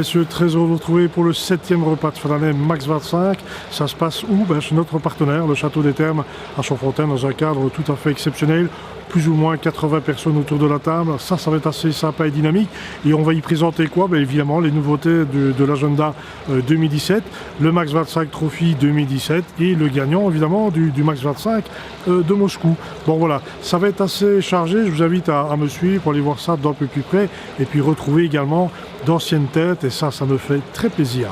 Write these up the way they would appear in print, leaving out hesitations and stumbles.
messieurs, très heureux de vous retrouver pour le 7e repas de fin d'année Max 25. Ça se passe où? Chez notre partenaire, le Château des Thermes à Chaudfontaine, dans un cadre tout à fait exceptionnel. Plus ou moins 80 personnes autour de la table. Ça va être assez sympa et dynamique. Et on va y présenter quoi? Évidemment, les nouveautés de l'agenda 2017, le Max 25 Trophy 2017 et le gagnant, évidemment, du Max 25 de Moscou. Bon, voilà, ça va être assez chargé. Je vous invite à me suivre pour aller voir ça d'un peu plus près et puis retrouver également d'anciennes têtes. Et ça me fait très plaisir.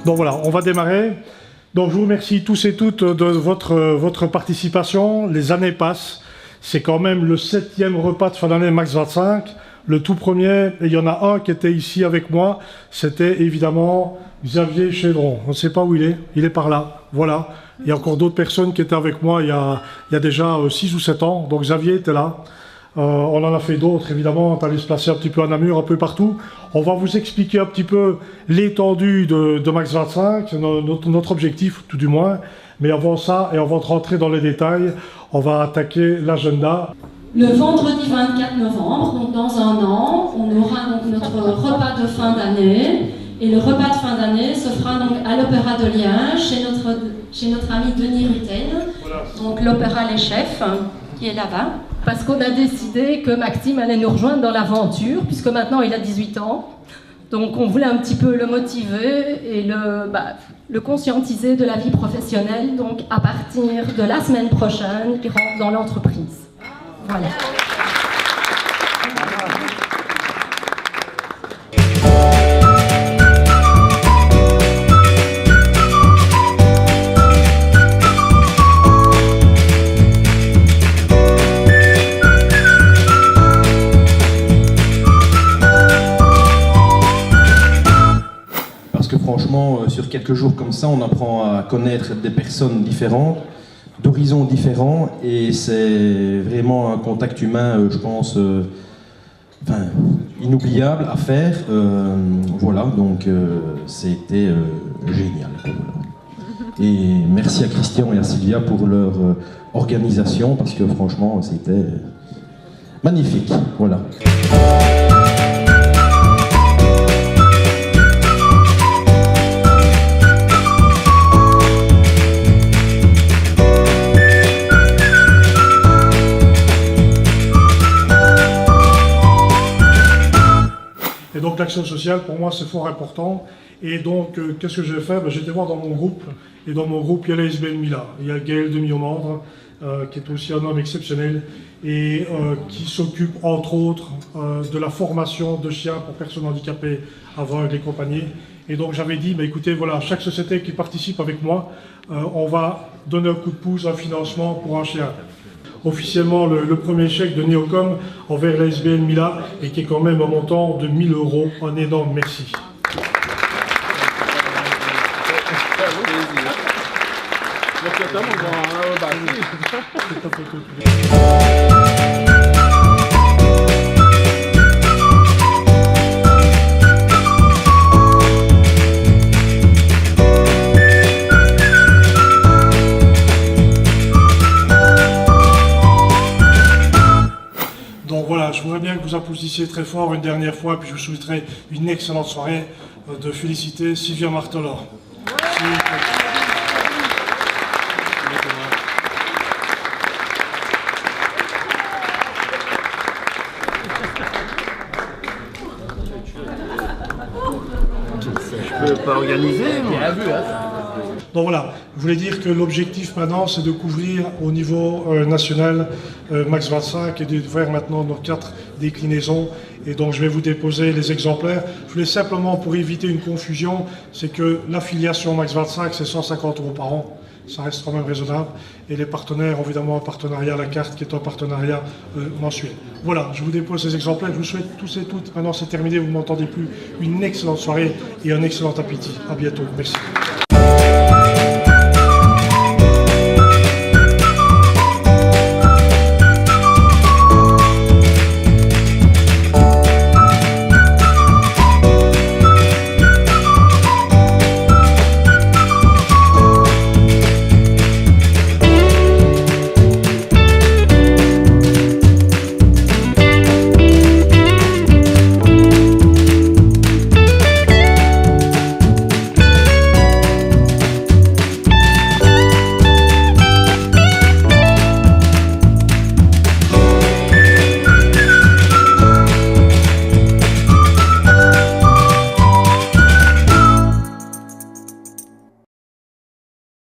Donc voilà, on va démarrer. Donc je vous remercie tous et toutes de votre participation. Les années passent. C'est quand même le 7e repas de fin d'année Max 25. Le tout premier, et il y en a un qui était ici avec moi, c'était évidemment Xavier Chédron. On ne sait pas où il est par là. Voilà. Il y a encore d'autres personnes qui étaient avec moi il y a déjà 6 ou 7 ans. Donc Xavier était là. On en a fait d'autres, évidemment, on allait se placer un petit peu à Namur, un peu partout. On va vous expliquer un petit peu l'étendue de Max 25, notre objectif, tout du moins. Mais avant ça, et avant de rentrer dans les détails, on va attaquer l'agenda. Le vendredi 24 novembre, donc dans un an, on aura donc notre repas de fin d'année. Et le repas de fin d'année se fera donc à l'Opéra de Liège, chez notre ami Denis Rutten, voilà. Donc l'Opéra Les Chefs, qui est là-bas. Parce qu'on a décidé que Maxime allait nous rejoindre dans l'aventure, puisque maintenant il a 18 ans. Donc on voulait un petit peu le motiver et le conscientiser de la vie professionnelle. Donc à partir de la semaine prochaine, il rentre dans l'entreprise. Voilà. Franchement, sur quelques jours comme ça, on apprend à connaître des personnes différentes, d'horizons différents, et c'est vraiment un contact humain, je pense, inoubliable à faire. Voilà, donc c'était génial. Et merci à Christian et à Sylvia pour leur organisation, parce que franchement, c'était magnifique. Voilà. Donc l'action sociale, pour moi, c'est fort important. Et donc, qu'est-ce que j'ai fait? J'étais voir dans mon groupe, et dans mon groupe, il y a la SBL Mila. Il y a Gaël Demiomandre, qui est aussi un homme exceptionnel, et qui s'occupe, entre autres, de la formation de chiens pour personnes handicapées, aveugles et compagnie. Et donc, j'avais dit, écoutez, voilà, chaque société qui participe avec moi, on va donner un coup de pouce, un financement pour un chien. Officiellement le premier chèque de Neocom envers la SBL Mila et qui est quand même un montant de 1 000 €. Un énorme merci. Donc voilà, je voudrais bien que vous applaudissiez très fort une dernière fois, puis je vous souhaiterais une excellente soirée, de féliciter Sylvia Martola. pas organisé. Donc voilà, je voulais dire que l'objectif maintenant, c'est de couvrir au niveau national Max 25 et de faire maintenant nos 4 déclinaisons. Et donc je vais vous déposer les exemplaires. Je voulais simplement, pour éviter une confusion, c'est que l'affiliation Max 25, c'est 150 € par an. Ça reste quand même raisonnable. Et les partenaires, évidemment, un partenariat à la carte qui est un partenariat mensuel. Voilà, je vous dépose ces exemplaires. Je vous souhaite tous et toutes, maintenant c'est terminé, vous ne m'entendez plus, une excellente soirée et un excellent appétit. À bientôt. Merci.